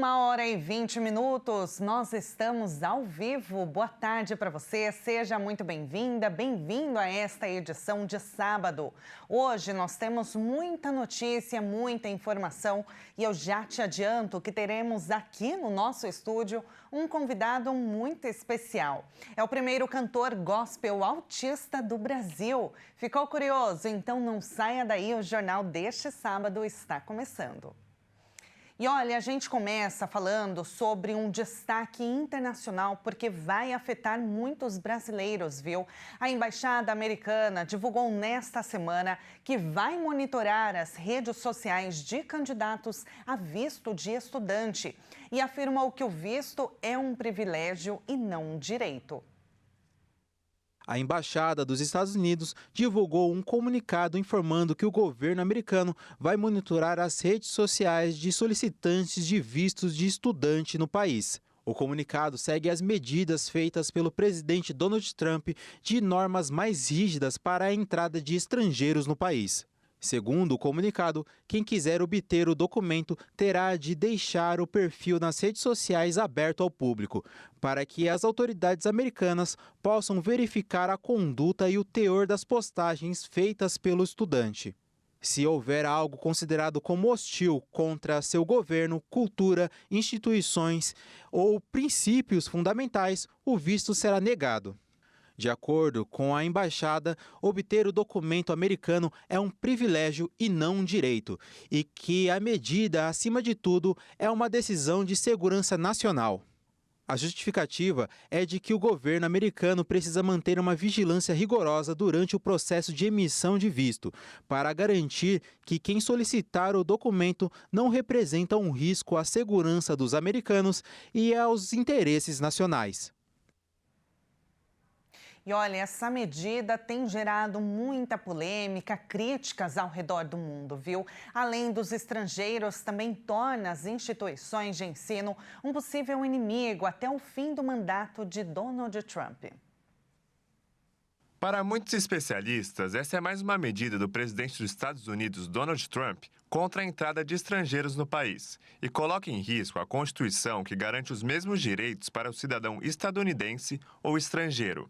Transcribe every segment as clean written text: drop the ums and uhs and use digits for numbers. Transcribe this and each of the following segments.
1h20, nós estamos ao vivo. Boa tarde para você, seja muito bem-vinda, bem-vindo a esta edição de sábado. Hoje nós temos muita notícia, muita informação e eu já te adianto que teremos aqui no nosso estúdio um convidado muito especial. É o primeiro cantor gospel autista do Brasil. Ficou curioso? Então não saia daí, o Jornal deste sábado está começando. E olha, a gente começa falando sobre um destaque internacional porque vai afetar muitos brasileiros, viu? A Embaixada Americana divulgou nesta semana que vai monitorar as redes sociais de candidatos a visto de estudante e afirmou que o visto é um privilégio e não um direito. A Embaixada dos Estados Unidos divulgou um comunicado informando que o governo americano vai monitorar as redes sociais de solicitantes de vistos de estudante no país. O comunicado segue as medidas feitas pelo presidente Donald Trump de normas mais rígidas para a entrada de estrangeiros no país. Segundo o comunicado, quem quiser obter o documento terá de deixar o perfil nas redes sociais aberto ao público, para que as autoridades americanas possam verificar a conduta e o teor das postagens feitas pelo estudante. Se houver algo considerado como hostil contra seu governo, cultura, instituições ou princípios fundamentais, o visto será negado. De acordo com a embaixada, obter o documento americano é um privilégio e não um direito, e que a medida, acima de tudo, é uma decisão de segurança nacional. A justificativa é de que o governo americano precisa manter uma vigilância rigorosa durante o processo de emissão de visto, para garantir que quem solicitar o documento não representa um risco à segurança dos americanos e aos interesses nacionais. E olha, essa medida tem gerado muita polêmica, críticas ao redor do mundo, viu? Além dos estrangeiros, também torna as instituições de ensino um possível inimigo até o fim do mandato de Donald Trump. Para muitos especialistas, essa é mais uma medida do presidente dos Estados Unidos, Donald Trump, contra a entrada de estrangeiros no país e coloca em risco a Constituição que garante os mesmos direitos para o cidadão estadunidense ou estrangeiro.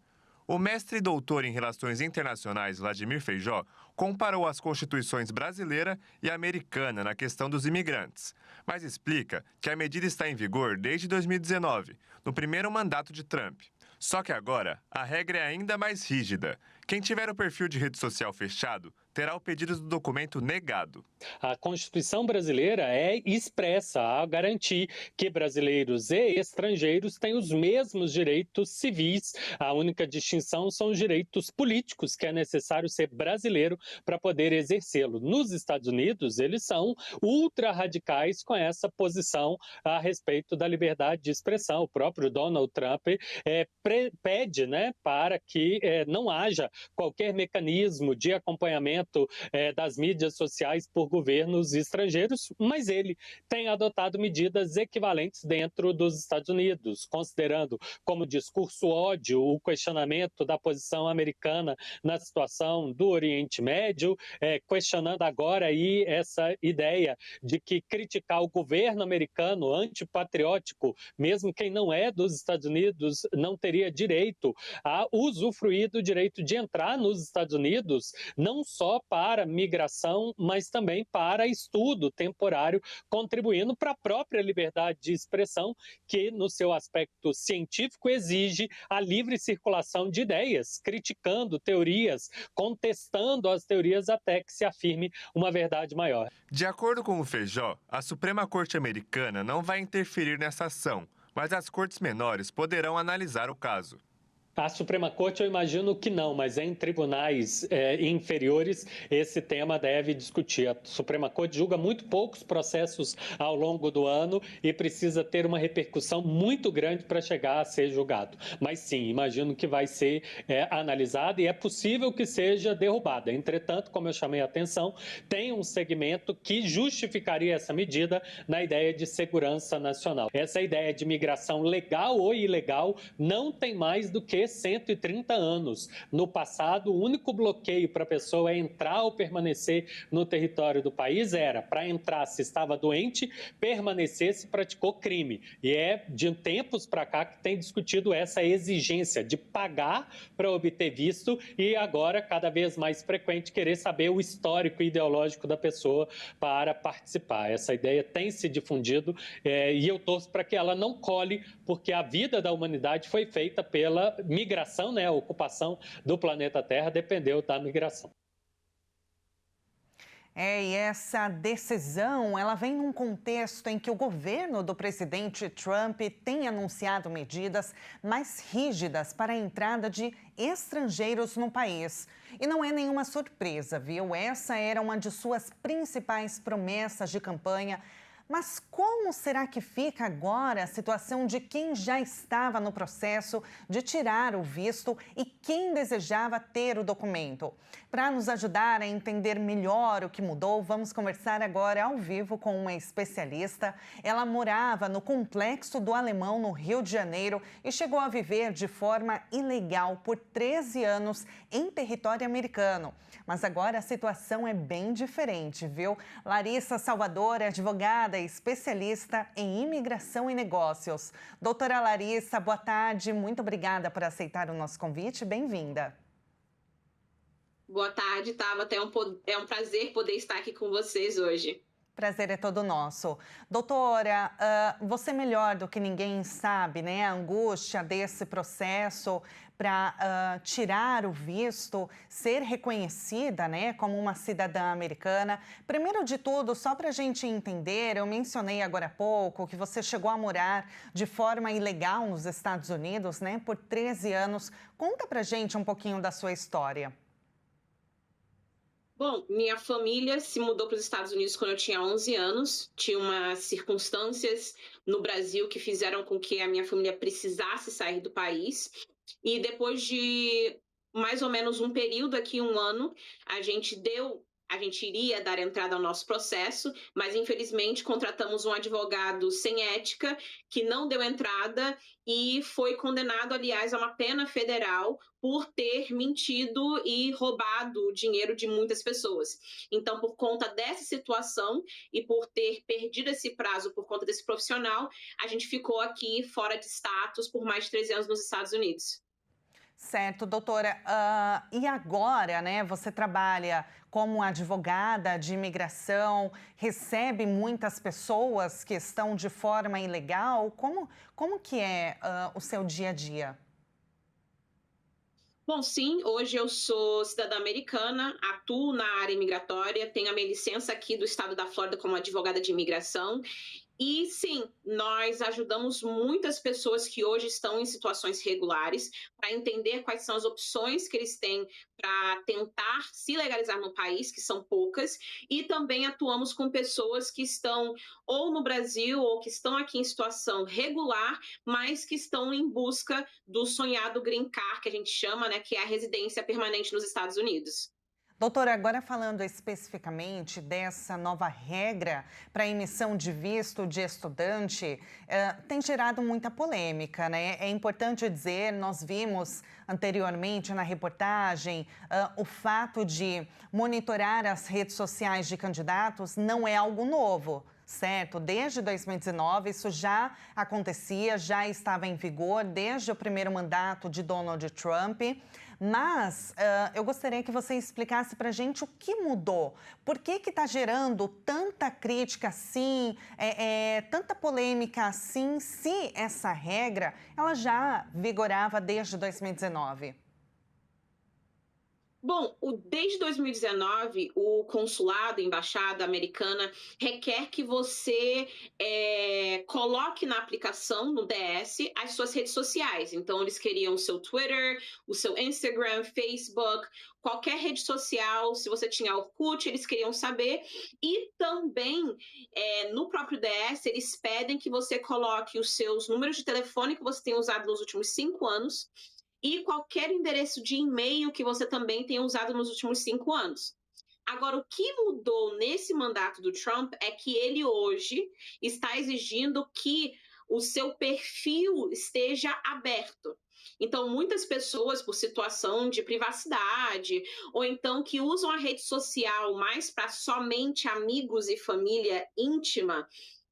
O mestre e doutor em Relações Internacionais, Vladimir Feijó, comparou as constituições brasileira e americana na questão dos imigrantes, mas explica que a medida está em vigor desde 2019, no primeiro mandato de Trump. Só que agora, a regra é ainda mais rígida. Quem tiver o perfil de rede social fechado terá o pedido do documento negado. A Constituição brasileira é expressa a garantir que brasileiros e estrangeiros têm os mesmos direitos civis. A única distinção são os direitos políticos, que é necessário ser brasileiro para poder exercê-lo. Nos Estados Unidos, eles são ultra-radicais com essa posição a respeito da liberdade de expressão. O próprio Donald Trump pede, para que não haja qualquer mecanismo de acompanhamento das mídias sociais por governos estrangeiros, mas ele tem adotado medidas equivalentes dentro dos Estados Unidos, considerando como discurso ódio o questionamento da posição americana na situação do Oriente Médio, questionando agora aí essa ideia de que criticar o governo americano antipatriótico, mesmo quem não é dos Estados Unidos, não teria direito a usufruir do direito de entrar nos Estados Unidos, não só para migração, mas também para estudo temporário, contribuindo para a própria liberdade de expressão, que no seu aspecto científico exige a livre circulação de ideias, criticando teorias, contestando as teorias até que se afirme uma verdade maior. De acordo com o Feijó, a Suprema Corte Americana não vai interferir nessa ação, mas as cortes menores poderão analisar o caso. A Suprema Corte, eu imagino que não, mas em tribunais inferiores esse tema deve discutir. A Suprema Corte julga muito poucos processos ao longo do ano e precisa ter uma repercussão muito grande para chegar a ser julgado. Mas sim, imagino que vai ser analisada e é possível que seja derrubada. Entretanto, como eu chamei a atenção, tem um segmento que justificaria essa medida na ideia de segurança nacional. Essa ideia de migração legal ou ilegal não tem mais do que 130 anos. No passado, o único bloqueio para a pessoa entrar ou permanecer no território do país era para entrar se estava doente, permanecer se praticou crime. E é de tempos para cá que tem discutido essa exigência de pagar para obter visto e agora cada vez mais frequente querer saber o histórico ideológico da pessoa para participar. Essa ideia tem se difundido e eu torço para que ela não cole, porque a vida da humanidade foi feita pela migração, né? A ocupação do planeta Terra dependeu da migração. E essa decisão, ela vem num contexto em que o governo do presidente Trump tem anunciado medidas mais rígidas para a entrada de estrangeiros no país. E não é nenhuma surpresa, viu? Essa era uma de suas principais promessas de campanha. Mas como será que fica agora a situação de quem já estava no processo de tirar o visto e quem desejava ter o documento? Para nos ajudar a entender melhor o que mudou, vamos conversar agora ao vivo com uma especialista. Ela morava no Complexo do Alemão, no Rio de Janeiro, e chegou a viver de forma ilegal por 13 anos em território americano. Mas agora a situação é bem diferente, viu? Larissa Salvador é advogada e especialista em imigração e negócios. Doutora Larissa, boa tarde. Muito obrigada por aceitar o nosso convite. Bem-vinda. Boa tarde, Tabata. É um prazer poder estar aqui com vocês hoje. Prazer é todo nosso. Doutora, você melhor do que ninguém sabe, né, a angústia desse processo para tirar o visto, ser reconhecida, né, como uma cidadã americana. Primeiro de tudo, só para a gente entender, eu mencionei agora há pouco que você chegou a morar de forma ilegal nos Estados Unidos, né, por 13 anos. Conta para a gente um pouquinho da sua história. Bom, minha família se mudou para os Estados Unidos quando eu tinha 11 anos. Tinha umas circunstâncias no Brasil que fizeram com que a minha família precisasse sair do país. E depois de mais ou menos um período aqui, um ano, a gente iria dar entrada ao nosso processo, mas infelizmente contratamos um advogado sem ética que não deu entrada e foi condenado, aliás, a uma pena federal por ter mentido e roubado o dinheiro de muitas pessoas. Então, por conta dessa situação e por ter perdido esse prazo por conta desse profissional, a gente ficou aqui fora de status por mais de 13 anos nos Estados Unidos. Certo, doutora. E agora, né, você trabalha como advogada de imigração, recebe muitas pessoas que estão de forma ilegal. Como que é o seu dia a dia? Bom, sim, hoje eu sou cidadã americana, atuo na área imigratória, tenho a minha licença aqui do estado da Flórida como advogada de imigração. E sim, nós ajudamos muitas pessoas que hoje estão em situações regulares para entender quais são as opções que eles têm para tentar se legalizar no país, que são poucas, e também atuamos com pessoas que estão ou no Brasil ou que estão aqui em situação regular, mas que estão em busca do sonhado Green Card, que a gente chama, né, que é a residência permanente nos Estados Unidos. Doutora, agora falando especificamente dessa nova regra para emissão de visto de estudante, tem gerado muita polêmica, né? É importante dizer, nós vimos anteriormente na reportagem, o fato de monitorar as redes sociais de candidatos não é algo novo. Certo, desde 2019 isso já acontecia, já estava em vigor desde o primeiro mandato de Donald Trump. Mas eu gostaria que você explicasse para a gente o que mudou. Por que está gerando tanta crítica assim, tanta polêmica assim, se essa regra ela já vigorava desde 2019? Bom, desde 2019, o consulado, a embaixada americana, requer que você coloque na aplicação, no DS, as suas redes sociais. Então, eles queriam o seu Twitter, o seu Instagram, Facebook, qualquer rede social. Se você tinha Orkut, eles queriam saber. E também, no próprio DS, eles pedem que você coloque os seus números de telefone que você tem usado nos últimos 5 anos, e qualquer endereço de e-mail que você também tenha usado nos últimos 5 anos. Agora, o que mudou nesse mandato do Trump é que ele hoje está exigindo que o seu perfil esteja aberto. Então, muitas pessoas, por situação de privacidade, ou então que usam a rede social mais para somente amigos e família íntima,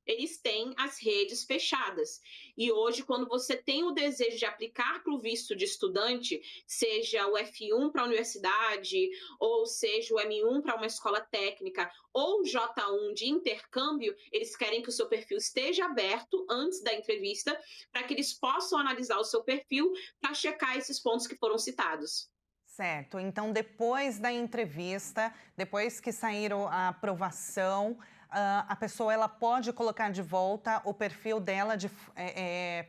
eles têm as redes fechadas. E hoje, quando você tem o desejo de aplicar para o visto de estudante, seja o F1 para a universidade, ou seja o M1 para uma escola técnica, ou o J1 de intercâmbio, eles querem que o seu perfil esteja aberto antes da entrevista, para que eles possam analisar o seu perfil para checar esses pontos que foram citados. Certo. Então, depois da entrevista, depois que sair a aprovação, a pessoa ela pode colocar de volta o perfil dela,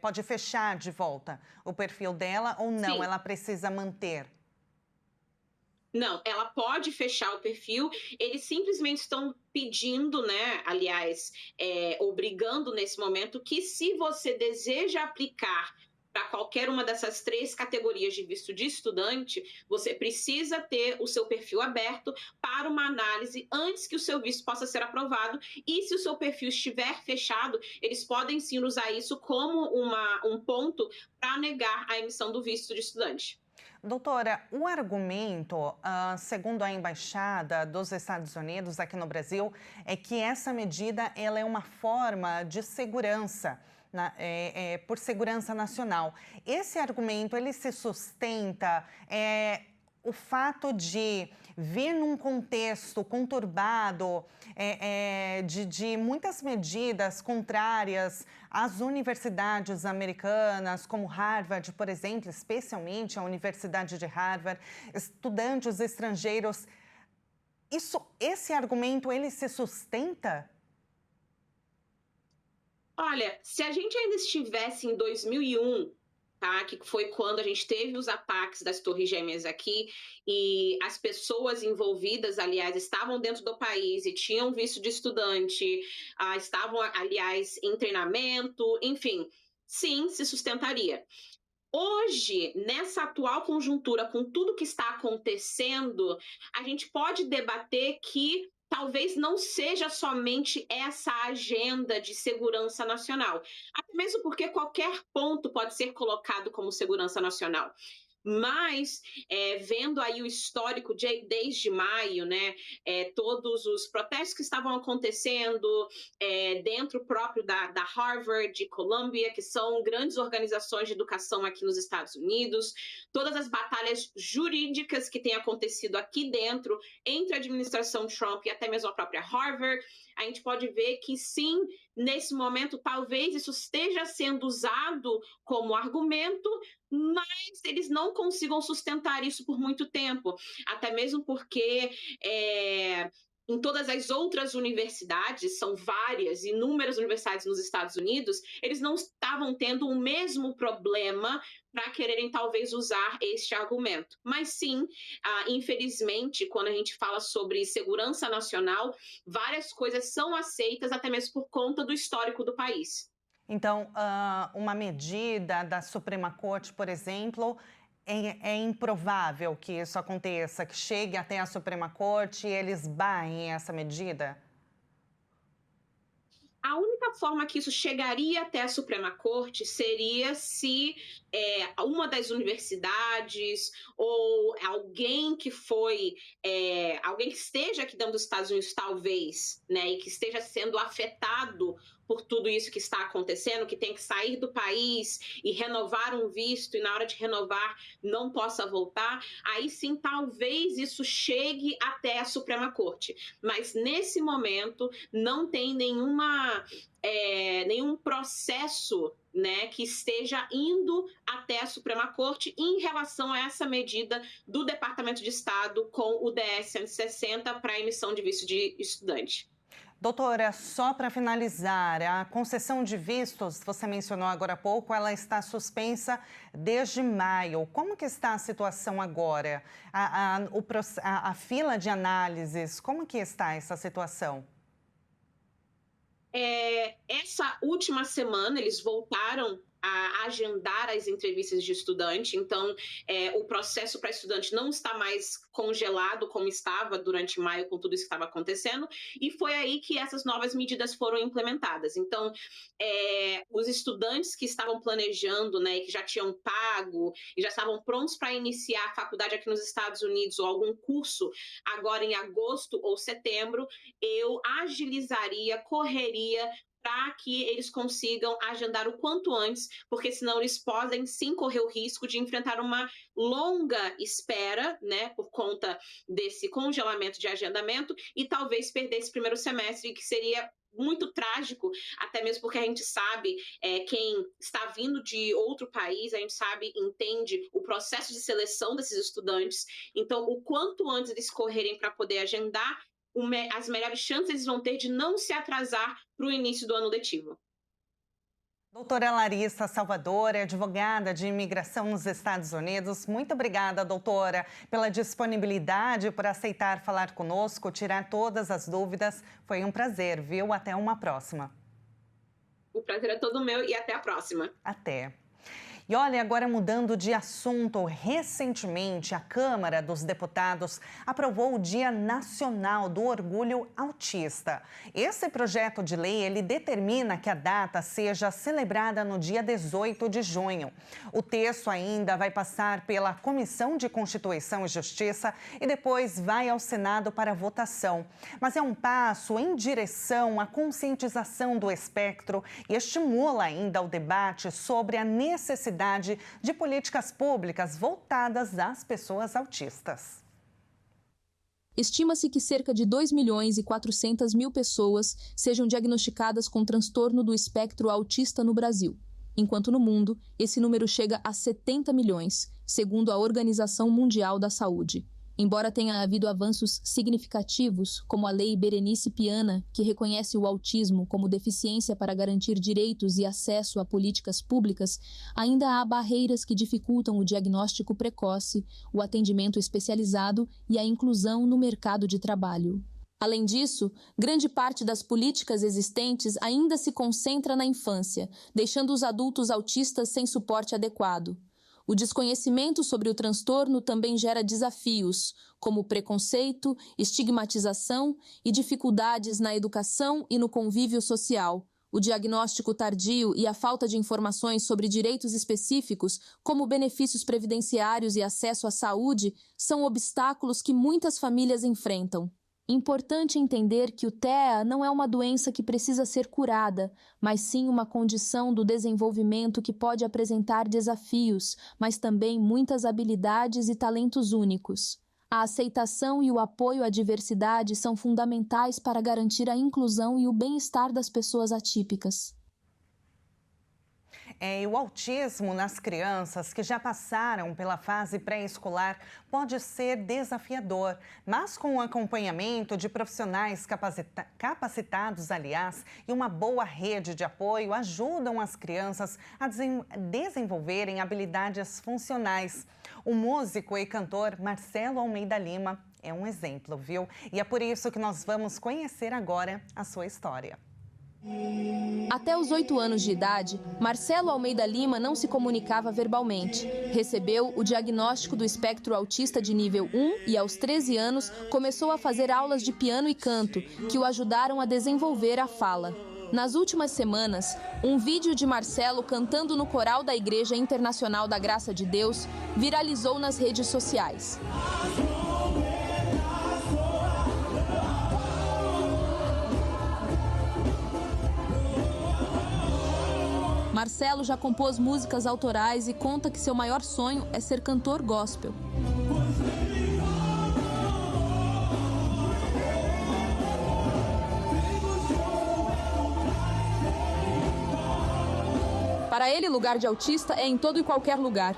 pode fechar de volta o perfil dela ou não? Sim. Ela precisa manter? Não, ela pode fechar o perfil, eles simplesmente estão pedindo, né, aliás, obrigando nesse momento que se você deseja aplicar para qualquer uma dessas 3 categorias de visto de estudante, você precisa ter o seu perfil aberto para uma análise antes que o seu visto possa ser aprovado, e se o seu perfil estiver fechado, eles podem sim usar isso como um ponto para negar a emissão do visto de estudante. Doutora, o argumento, segundo a Embaixada dos Estados Unidos aqui no Brasil, é que essa medida ela é uma forma de segurança, por segurança nacional. Esse argumento, ele se sustenta o fato de vir num contexto conturbado, de muitas medidas contrárias às universidades americanas, como Harvard, por exemplo, especialmente a Universidade de Harvard, estudantes estrangeiros. Esse argumento, ele se sustenta? Olha, se a gente ainda estivesse em 2001, tá, que foi quando a gente teve os ataques das Torres Gêmeas aqui, e as pessoas envolvidas, aliás, estavam dentro do país e tinham visto de estudante, estavam, aliás, em treinamento, enfim, sim, se sustentaria. Hoje, nessa atual conjuntura, com tudo que está acontecendo, a gente pode debater que talvez não seja somente essa agenda de segurança nacional, até mesmo porque qualquer ponto pode ser colocado como segurança nacional. Mas, vendo aí o histórico desde maio, né, todos os protestos que estavam acontecendo dentro próprio da Harvard, de Columbia, que são grandes organizações de educação aqui nos Estados Unidos, todas as batalhas jurídicas que têm acontecido aqui dentro, entre a administração Trump e até mesmo a própria Harvard, a gente pode ver que sim, nesse momento, talvez isso esteja sendo usado como argumento, mas eles não consigam sustentar isso por muito tempo, até mesmo porque em todas as outras universidades, são várias, inúmeras universidades nos Estados Unidos, eles não estavam tendo o mesmo problema para quererem talvez usar este argumento. Mas sim, infelizmente, quando a gente fala sobre segurança nacional, várias coisas são aceitas até mesmo por conta do histórico do país. Então, uma medida da Suprema Corte, por exemplo, é improvável que isso aconteça, que chegue até a Suprema Corte e eles barrem essa medida? A única forma que isso chegaria até a Suprema Corte seria se uma das universidades ou alguém que alguém que esteja aqui dentro dos Estados Unidos, talvez, né, e que esteja sendo afetado por tudo isso que está acontecendo, que tem que sair do país e renovar um visto e na hora de renovar não possa voltar, aí sim talvez isso chegue até a Suprema Corte. Mas nesse momento não tem nenhum processo, né, que esteja indo até a Suprema Corte em relação a essa medida do Departamento de Estado com o DS 160 para a emissão de visto de estudante. Doutora, só para finalizar, a concessão de vistos, você mencionou agora há pouco, ela está suspensa desde maio. Como que está a situação agora? A fila de análises, como que está essa situação? Essa última semana, eles voltaram a agendar as entrevistas de estudante, então o processo para estudante não está mais congelado como estava durante maio com tudo isso que estava acontecendo, e foi aí que essas novas medidas foram implementadas. Então, os estudantes que estavam planejando, né, que já tinham pago e já estavam prontos para iniciar a faculdade aqui nos Estados Unidos ou algum curso agora em agosto ou setembro, eu agilizaria, correria para que eles consigam agendar o quanto antes, porque senão eles podem sim correr o risco de enfrentar uma longa espera, né, por conta desse congelamento de agendamento e talvez perder esse primeiro semestre, que seria muito trágico, até mesmo porque a gente sabe, quem está vindo de outro país, a gente sabe, entende o processo de seleção desses estudantes, então o quanto antes eles correrem para poder agendar, as melhores chances eles vão ter de não se atrasar para o início do ano letivo. Doutora Larissa Salvador, advogada de imigração nos Estados Unidos. Muito obrigada, doutora, pela disponibilidade, por aceitar falar conosco, tirar todas as dúvidas. Foi um prazer, viu? Até uma próxima. O prazer é todo meu e até a próxima. Até. E olha, agora mudando de assunto, recentemente a Câmara dos Deputados aprovou o Dia Nacional do Orgulho Autista. Esse projeto de lei, ele determina que a data seja celebrada no dia 18 de junho. O texto ainda vai passar pela Comissão de Constituição e Justiça e depois vai ao Senado para votação. Mas é um passo em direção à conscientização do espectro e estimula ainda o debate sobre a necessidade de políticas públicas voltadas às pessoas autistas. Estima-se que cerca de 2.400.000 pessoas sejam diagnosticadas com transtorno do espectro autista no Brasil, enquanto no mundo esse número chega a 70 milhões, segundo a Organização Mundial da Saúde. Embora tenha havido avanços significativos, como a Lei Berenice Piana, que reconhece o autismo como deficiência para garantir direitos e acesso a políticas públicas, ainda há barreiras que dificultam o diagnóstico precoce, o atendimento especializado e a inclusão no mercado de trabalho. Além disso, grande parte das políticas existentes ainda se concentra na infância, deixando os adultos autistas sem suporte adequado. O desconhecimento sobre o transtorno também gera desafios, como preconceito, estigmatização e dificuldades na educação e no convívio social. O diagnóstico tardio e a falta de informações sobre direitos específicos, como benefícios previdenciários e acesso à saúde, são obstáculos que muitas famílias enfrentam. Importante entender que o TEA não é uma doença que precisa ser curada, mas sim uma condição do desenvolvimento que pode apresentar desafios, mas também muitas habilidades e talentos únicos. A aceitação e o apoio à diversidade são fundamentais para garantir a inclusão e o bem-estar das pessoas atípicas. E o autismo nas crianças que já passaram pela fase pré-escolar pode ser desafiador, mas com o acompanhamento de profissionais capacitados, aliás, e uma boa rede de apoio, ajudam as crianças a desenvolverem habilidades funcionais. O músico e cantor Marcelo Almeida Lima é um exemplo, viu? E é por isso que nós vamos conhecer agora a sua história. Até os 8 anos de idade, Marcelo Almeida Lima não se comunicava verbalmente. Recebeu o diagnóstico do espectro autista de nível 1 e, aos 13 anos, começou a fazer aulas de piano e canto, que o ajudaram a desenvolver a fala. Nas últimas semanas, um vídeo de Marcelo cantando no coral da Igreja Internacional da Graça de Deus viralizou nas redes sociais. Marcelo já compôs músicas autorais e conta que seu maior sonho é ser cantor gospel. Para ele, lugar de autista é em todo e qualquer lugar.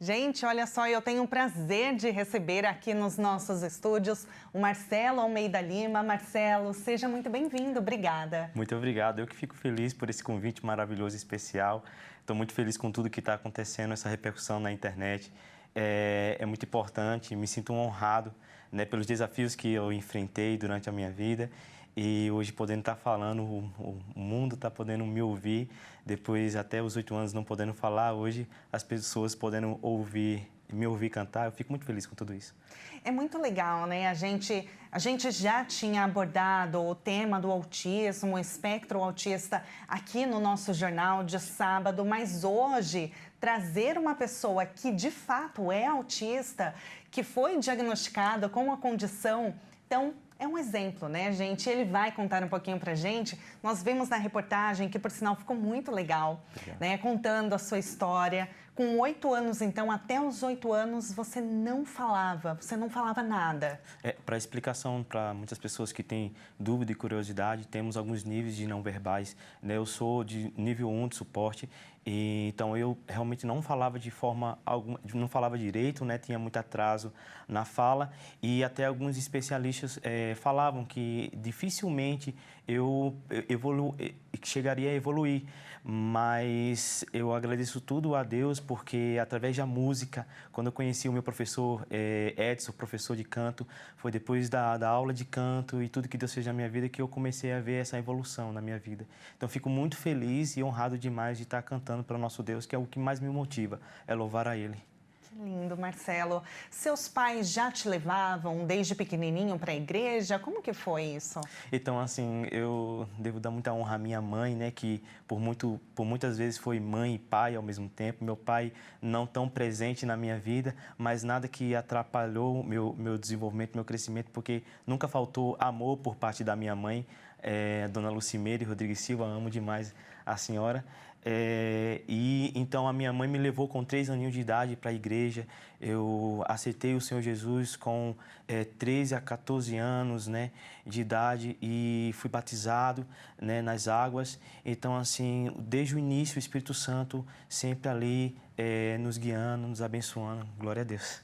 Gente, olha só, eu tenho o prazer de receber aqui nos nossos estúdios o Marcelo Almeida Lima. Marcelo, seja muito bem-vindo, obrigada. Muito obrigado, eu que fico feliz por esse convite maravilhoso e especial. Estou muito feliz com tudo que está acontecendo, essa repercussão na internet. É muito importante, me sinto honrado, né, pelos desafios que eu enfrentei durante a minha vida. E hoje podendo estar falando, o mundo está podendo me ouvir, depois até os 8 anos não podendo falar, hoje as pessoas podendo me ouvir cantar, eu fico muito feliz com tudo isso. É muito legal, né? A gente já tinha abordado o tema do autismo, o espectro autista aqui no nosso jornal de sábado, mas hoje trazer uma pessoa que de fato é autista, que foi diagnosticada com a condição, então é um exemplo, né, gente? Ele vai contar um pouquinho pra gente. Nós vimos na reportagem, que por sinal ficou muito legal, né? Contando a sua história. Com 8 anos, então, até os 8 anos, você não falava nada. Para explicação para muitas pessoas que têm dúvida e curiosidade, temos alguns níveis de não verbais, né? Eu sou de nível 1 de suporte, e então eu realmente não falava de forma alguma, não falava direito, né? Tinha muito atraso na fala, e até alguns especialistas falavam que dificilmente eu chegaria a evoluir, mas eu agradeço tudo a Deus, porque através da música, quando eu conheci o meu professor Edson, professor de canto, foi depois da aula de canto e tudo que Deus fez na minha vida que eu comecei a ver essa evolução na minha vida. Então fico muito feliz e honrado demais de estar cantando para o nosso Deus, que é o que mais me motiva, é louvar a Ele. Que lindo, Marcelo. Seus pais já te levavam desde pequenininho para a igreja? Como que foi isso? Então, assim, eu devo dar muita honra à minha mãe, né, que por muitas vezes foi mãe e pai ao mesmo tempo. Meu pai não tão presente na minha vida, mas nada que atrapalhou o meu desenvolvimento, meu crescimento, porque nunca faltou amor por parte da minha mãe, Dona Lucimeire Rodrigues Silva, amo demais a senhora. E então a minha mãe me levou com 3 aninhos de idade para a igreja. Eu aceitei o Senhor Jesus com 13 a 14 anos, né, de idade, e fui batizado, né, nas águas. Então, assim, desde o início, o Espírito Santo sempre ali nos guiando, nos abençoando. Glória a Deus.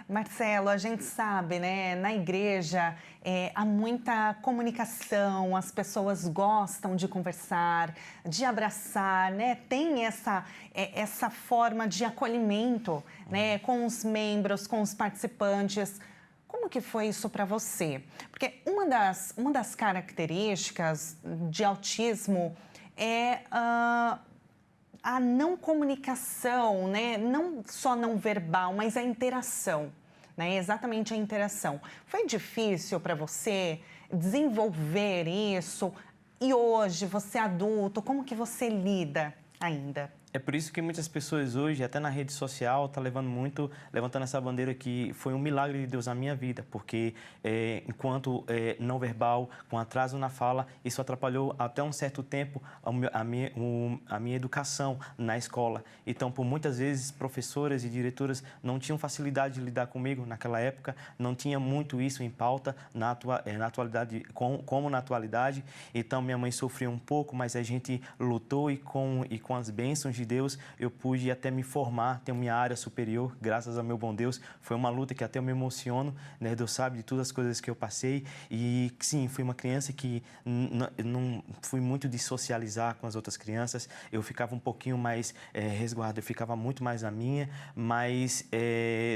Marcelo, a gente sabe, né, na igreja há muita comunicação, as pessoas gostam de conversar, de abraçar, né, tem essa forma de acolhimento, né, com os membros, com os participantes. Como que foi isso para você? Porque uma das características de autismo é a não comunicação, né? Não só não verbal, mas a interação, né? Exatamente a interação. Foi difícil para você desenvolver isso? E hoje, você adulto, como que você lida ainda? É por isso que muitas pessoas hoje, até na rede social, estão levantando essa bandeira que foi um milagre de Deus na minha vida, porque enquanto não verbal, com atraso na fala, isso atrapalhou até um certo tempo a minha educação na escola. Então, por muitas vezes, professoras e diretoras não tinham facilidade de lidar comigo naquela época, não tinha muito isso em pauta na atualidade, como na atualidade. Então, minha mãe sofreu um pouco, mas a gente lutou e com as bênçãos de Deus, eu pude até me formar, ter minha área superior, graças ao meu bom Deus. Foi uma luta que até eu me emociono, né? Deus sabe de todas as coisas que eu passei. E sim, fui uma criança que não fui muito de socializar com as outras crianças. Eu ficava um pouquinho mais resguardado, eu ficava muito mais na minha, mas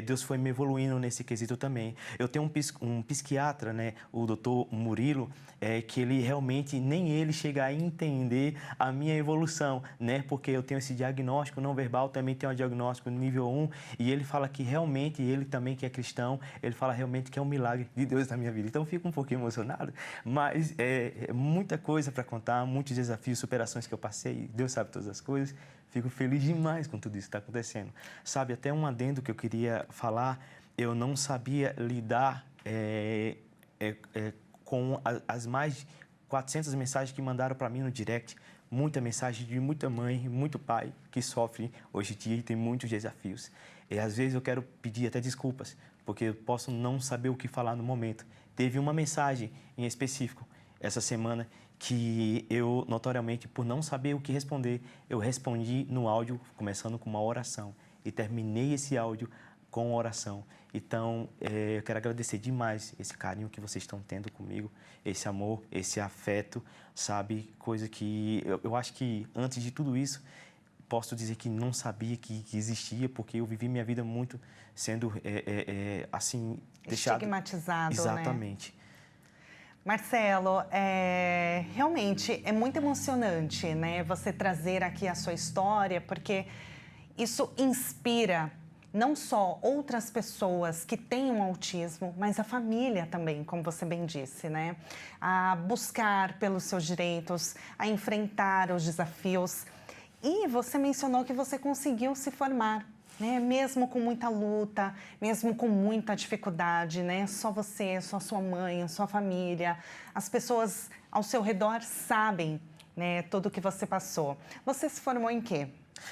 Deus foi me evoluindo nesse quesito também. Eu tenho um psiquiatra, né? O doutor Murilo, que ele realmente, nem ele chega a entender a minha evolução, né? Porque eu tenho esse diagnóstico não verbal, também tem um diagnóstico nível 1, e ele fala que realmente, ele também que é cristão, ele fala realmente que é um milagre de Deus na minha vida. Então, eu fico um pouquinho emocionado, mas muita coisa para contar, muitos desafios, superações que eu passei, Deus sabe todas as coisas. Fico feliz demais com tudo isso que está acontecendo. Sabe, até um adendo que eu queria falar, eu não sabia lidar com as mais de 400 mensagens que mandaram para mim no direct. Muita mensagem de muita mãe, muito pai que sofre hoje em dia e tem muitos desafios. E às vezes eu quero pedir até desculpas, porque eu posso não saber o que falar no momento. Teve uma mensagem em específico essa semana que eu, notoriamente, por não saber o que responder, eu respondi no áudio, começando com uma oração. e terminei esse áudio com oração. Então, eu quero agradecer demais esse carinho que vocês estão tendo comigo, esse amor, esse afeto, sabe? Coisa que eu acho que antes de tudo isso, posso dizer que não sabia que existia, porque eu vivi minha vida muito sendo, assim, deixado... Estigmatizado, Exatamente. Né? Marcelo, realmente é muito emocionante, né, você trazer aqui a sua história, porque isso inspira não só outras pessoas que têm um autismo, mas a família também, como você bem disse, né? A buscar pelos seus direitos, a enfrentar os desafios. E você mencionou que você conseguiu se formar, né? Mesmo com muita luta, mesmo com muita dificuldade, né? Só você, só sua mãe, sua família, as pessoas ao seu redor sabem, né, tudo o que você passou. Você se formou em quê?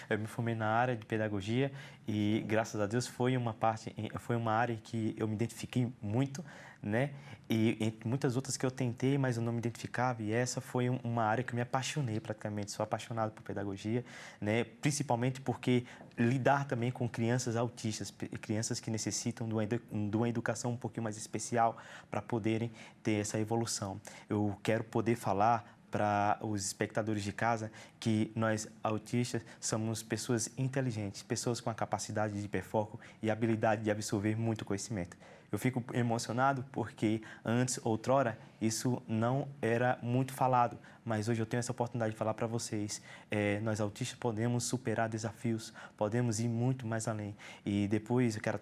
Eu me formei na área de pedagogia e, graças a Deus, foi uma área que eu me identifiquei muito, né? E entre muitas outras que eu tentei, mas eu não me identificava, e essa foi uma área que eu me apaixonei praticamente. Sou apaixonado por pedagogia, né? Principalmente porque lidar também com crianças autistas, crianças que necessitam de uma educação um pouquinho mais especial para poderem ter essa evolução. Eu quero poder falar para os espectadores de casa que nós, autistas, somos pessoas inteligentes, pessoas com a capacidade de hiperfoco e habilidade de absorver muito conhecimento. Eu fico emocionado porque antes, outrora, isso não era muito falado, mas hoje eu tenho essa oportunidade de falar para vocês. Nós autistas podemos superar desafios, podemos ir muito mais além. E depois eu quero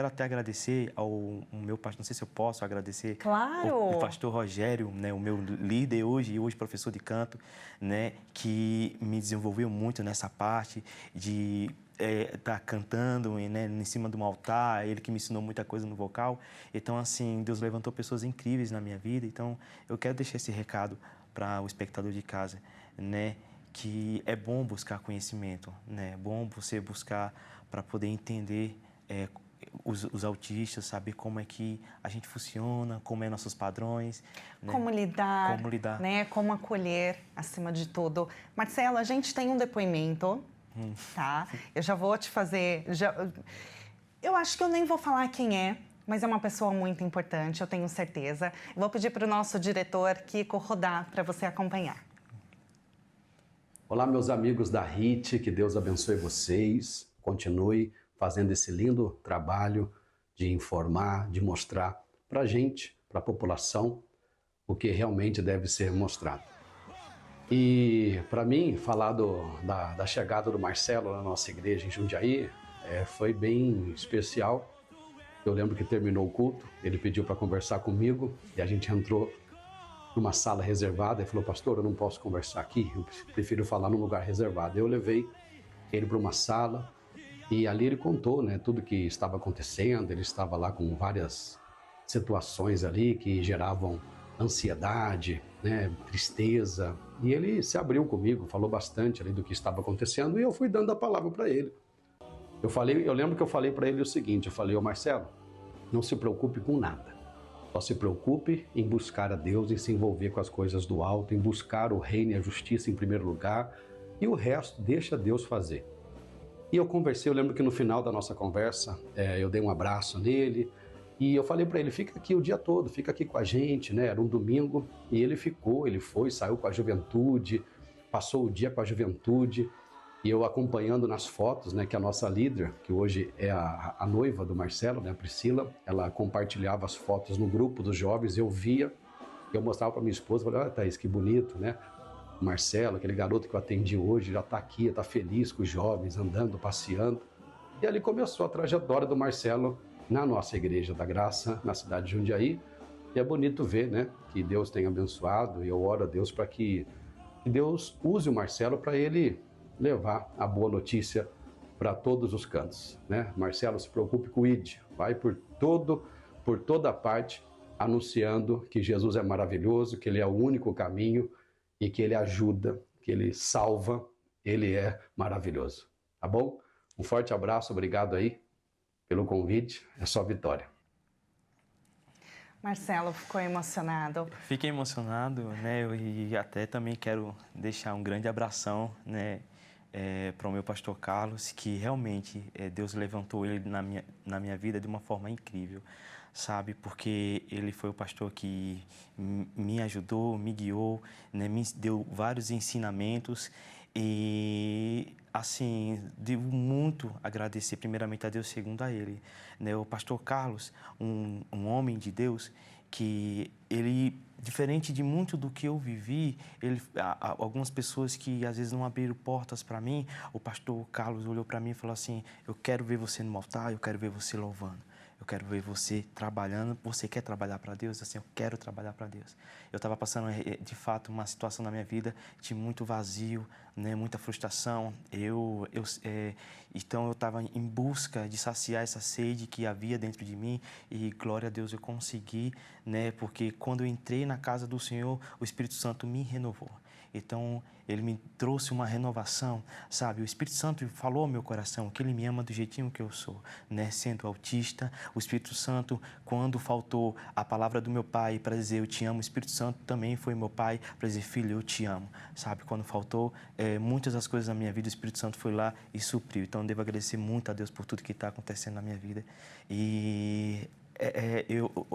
até agradecer ao meu pastor, não sei se eu posso agradecer, claro, o pastor Rogério, né, o meu líder hoje professor de canto, né, que me desenvolveu muito nessa parte de tá cantando, né, em cima de um altar, ele que me ensinou muita coisa no vocal. Então, assim, Deus levantou pessoas incríveis na minha vida. Então, eu quero deixar esse recado para o espectador de casa, né, que é bom buscar conhecimento, né, é bom você buscar para poder entender os autistas, saber como é que a gente funciona, como é nossos padrões. Né? Como lidar, né? Como acolher, acima de tudo. Marcelo, a gente tem um depoimento, tá? Eu já vou te fazer... Eu acho que eu nem vou falar quem é, mas é uma pessoa muito importante, eu tenho certeza. Eu vou pedir para o nosso diretor, Kiko, rodar para você acompanhar. Olá, meus amigos da HIT, que Deus abençoe vocês. Continue fazendo esse lindo trabalho de informar, de mostrar para a gente, para a população, o que realmente deve ser mostrado. E, para mim, falar da chegada do Marcelo na nossa igreja em Jundiaí foi bem especial. Eu lembro que terminou o culto, ele pediu para conversar comigo e a gente entrou numa sala reservada e falou: pastor, eu não posso conversar aqui, eu prefiro falar num lugar reservado. Eu levei ele para uma sala. E ali ele contou, né, tudo que estava acontecendo. Ele estava lá com várias situações ali que geravam ansiedade, né, tristeza. E ele se abriu comigo, falou bastante ali do que estava acontecendo e eu fui dando a palavra para ele. Eu lembro que eu falei para ele o seguinte, eu falei: ô Marcelo, não se preocupe com nada. Só se preocupe em buscar a Deus, em se envolver com as coisas do alto, em buscar o reino e a justiça em primeiro lugar, e o resto deixa Deus fazer. E eu conversei, eu lembro que no final da nossa conversa, eu dei um abraço nele e eu falei para ele: fica aqui o dia todo, fica aqui com a gente, né? Era um domingo e ele ficou, saiu com a juventude, passou o dia com a juventude e eu acompanhando nas fotos, né? Que a nossa líder, que hoje é a noiva do Marcelo, né? A Priscila, ela compartilhava as fotos no grupo dos jovens, eu via, eu mostrava para minha esposa, falei: olha, Thaís, que bonito, né? Marcelo, aquele garoto que eu atendi hoje, já está aqui, está feliz com os jovens, andando, passeando. E ali começou a trajetória do Marcelo na nossa Igreja da Graça, na cidade de Jundiaí. E é bonito ver, né, que Deus tem abençoado, e eu oro a Deus para que Deus use o Marcelo para ele levar a boa notícia para todos os cantos, né? Marcelo, se preocupe com o ID, vai por toda parte, anunciando que Jesus é maravilhoso, que Ele é o único caminho, e que Ele ajuda, que Ele salva, Ele é maravilhoso. Tá bom? Um forte abraço, obrigado aí pelo convite, é só vitória. Marcelo, ficou emocionado? Fiquei emocionado, né? E até também quero deixar um grande abração, né, para o meu pastor Carlos, que realmente Deus levantou ele na minha vida de uma forma incrível, sabe? Porque ele foi o pastor que me ajudou, me guiou, né? Me deu vários ensinamentos e, assim, devo muito agradecer primeiramente a Deus, segundo a ele, né? O pastor Carlos, um homem de Deus, que ele, diferente de muito do que eu vivi, algumas pessoas que às vezes não abriram portas para mim, o pastor Carlos olhou para mim e falou assim: eu quero ver você no altar, eu quero ver você louvando. Eu quero ver você trabalhando. Você quer trabalhar para Deus? Assim, eu quero trabalhar para Deus. Eu estava passando, de fato, uma situação na minha vida de muito vazio, né, muita frustração. Então, eu estava em busca de saciar essa sede que havia dentro de mim e, glória a Deus, eu consegui, né, porque quando eu entrei na casa do Senhor, o Espírito Santo me renovou. Então, ele me trouxe uma renovação, sabe? O Espírito Santo falou ao meu coração que ele me ama do jeitinho que eu sou, né? Sendo autista, o Espírito Santo, quando faltou a palavra do meu pai para dizer eu te amo, o Espírito Santo também foi meu pai para dizer: filho, eu te amo, sabe? Quando faltou muitas das coisas na minha vida, o Espírito Santo foi lá e supriu. Então, eu devo agradecer muito a Deus por tudo que está acontecendo na minha vida. E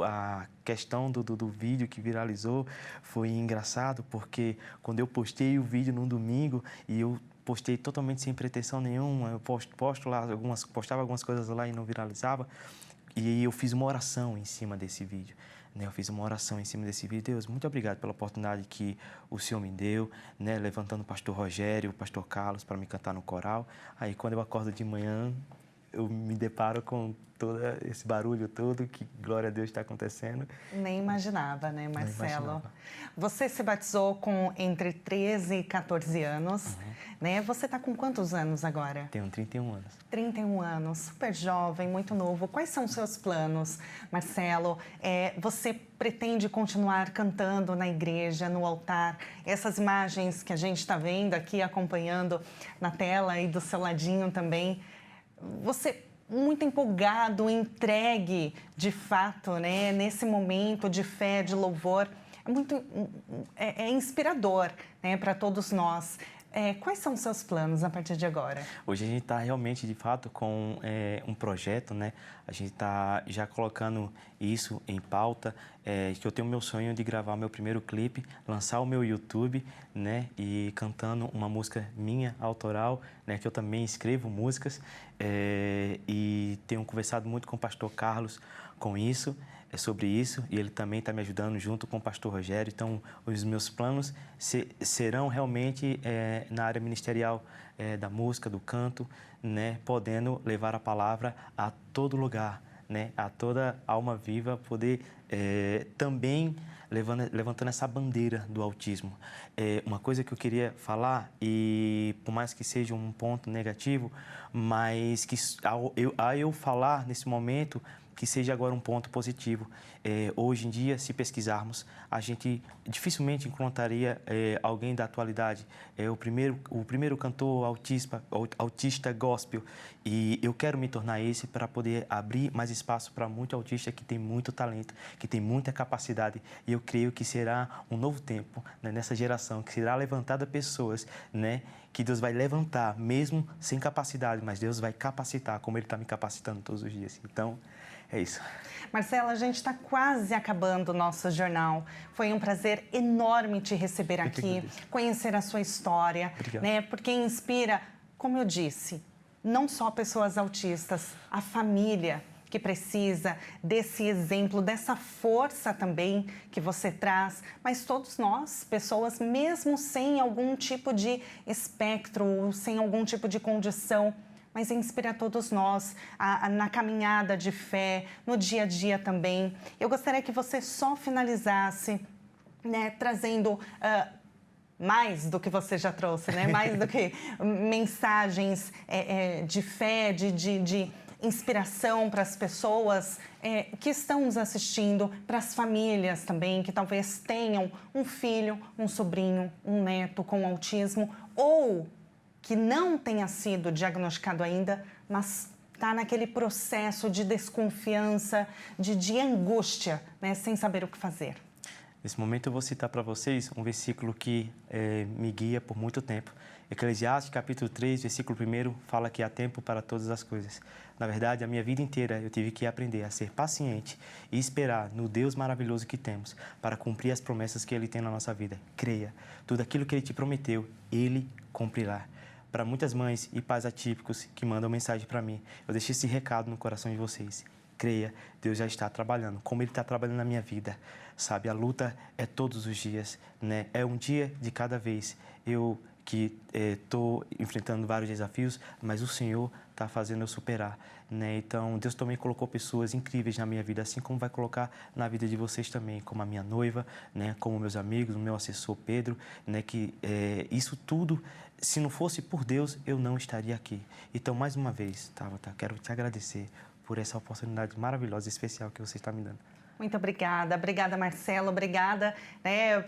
a questão do vídeo que viralizou foi engraçado, porque quando eu postei o vídeo num domingo e eu postei totalmente sem pretensão nenhuma, eu postava algumas coisas lá e não viralizava, e eu fiz uma oração em cima desse vídeo. Eu fiz uma oração em cima desse vídeo. Deus, muito obrigado pela oportunidade que o Senhor me deu, né? Levantando o pastor Rogério, o pastor Carlos para me cantar no coral. Aí, quando eu acordo de manhã, eu me deparo com todo esse barulho todo, que, glória a Deus, está acontecendo. Nem imaginava, né, Marcelo? Nem imaginava. Você se batizou com entre 13 e 14 anos, né? Você está com quantos anos agora? Tenho 31 anos. 31 anos, super jovem, muito novo. Quais são os seus planos, Marcelo? Você pretende continuar cantando na igreja, no altar? Essas imagens que a gente está vendo aqui, acompanhando na tela e do seu ladinho também, você muito empolgado, entregue de fato, né, nesse momento de fé, de louvor, é inspirador, né, para todos nós. Quais são os seus planos a partir de agora? Hoje a gente está realmente, de fato, com um projeto, né? A gente está já colocando isso em pauta, que eu tenho o meu sonho de gravar meu primeiro clipe, lançar o meu YouTube, né? E cantando uma música minha, autoral, né? Que eu também escrevo músicas, e tenho conversado muito com o pastor Carlos com isso, sobre isso, e ele também está me ajudando junto com o pastor Rogério. Então, os meus planos serão realmente na área ministerial da música, do canto, né, podendo levar a palavra a todo lugar, né, a toda alma viva, poder também levantando essa bandeira do autismo. Uma coisa que eu queria falar, e por mais que seja um ponto negativo, mas que ao eu falar nesse momento, que seja agora um ponto positivo. Hoje em dia, se pesquisarmos, a gente dificilmente encontraria alguém da atualidade. O primeiro cantor autista gospel. E eu quero me tornar esse para poder abrir mais espaço para muito autista que tem muito talento, que tem muita capacidade. E eu creio que será um novo tempo, né, nessa geração, que será levantada pessoas, né, que Deus vai levantar, mesmo sem capacidade, mas Deus vai capacitar, como Ele está me capacitando todos os dias. Então, é isso. Marcelo, a gente está quase acabando o nosso jornal. Foi um prazer enorme te receber aqui, conhecer a sua história, né? Porque inspira, como eu disse, não só pessoas autistas, a família que precisa desse exemplo, dessa força também que você traz, mas todos nós, pessoas mesmo sem algum tipo de espectro, sem algum tipo de condição, mas inspira todos nós na caminhada de fé, no dia a dia também. Eu gostaria que você só finalizasse, né, trazendo mais do que você já trouxe, né? Mais do que mensagens de fé, de inspiração para as pessoas que estão nos assistindo, para as famílias também, que talvez tenham um filho, um sobrinho, um neto com autismo, ou que não tenha sido diagnosticado ainda, mas está naquele processo de desconfiança, de angústia, né, sem saber o que fazer. Nesse momento eu vou citar para vocês um versículo que me guia por muito tempo. Eclesiastes, capítulo 3, versículo 1, fala que há tempo para todas as coisas. Na verdade, a minha vida inteira eu tive que aprender a ser paciente e esperar no Deus maravilhoso que temos para cumprir as promessas que Ele tem na nossa vida. Creia, tudo aquilo que Ele te prometeu, Ele cumprirá. Para muitas mães e pais atípicos que mandam mensagem para mim, eu deixei esse recado no coração de vocês. Creia, Deus já está trabalhando, como Ele está trabalhando na minha vida. Sabe, a luta é todos os dias, né? É um dia de cada vez. Eu que estou enfrentando vários desafios, mas o Senhor está fazendo eu superar, né? Então, Deus também colocou pessoas incríveis na minha vida, assim como vai colocar na vida de vocês também, como a minha noiva, né? Como meus amigos, o meu assessor Pedro, né? Que isso tudo, se não fosse por Deus, eu não estaria aqui. Então, mais uma vez, Tabata, quero te agradecer por essa oportunidade maravilhosa e especial que você está me dando. Muito obrigada, Marcelo, obrigada.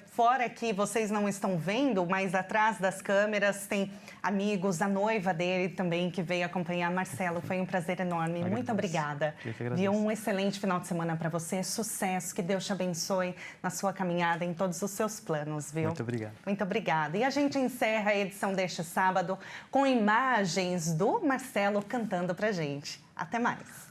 Fora que vocês não estão vendo, mas atrás das câmeras tem amigos, a noiva dele também que veio acompanhar. Marcelo, foi um prazer enorme. Muito obrigada. E um excelente final de semana para você, sucesso, que Deus te abençoe na sua caminhada, em todos os seus planos, viu? Muito obrigado. Muito obrigada. E a gente encerra a edição deste sábado com imagens do Marcelo cantando pra gente. Até mais.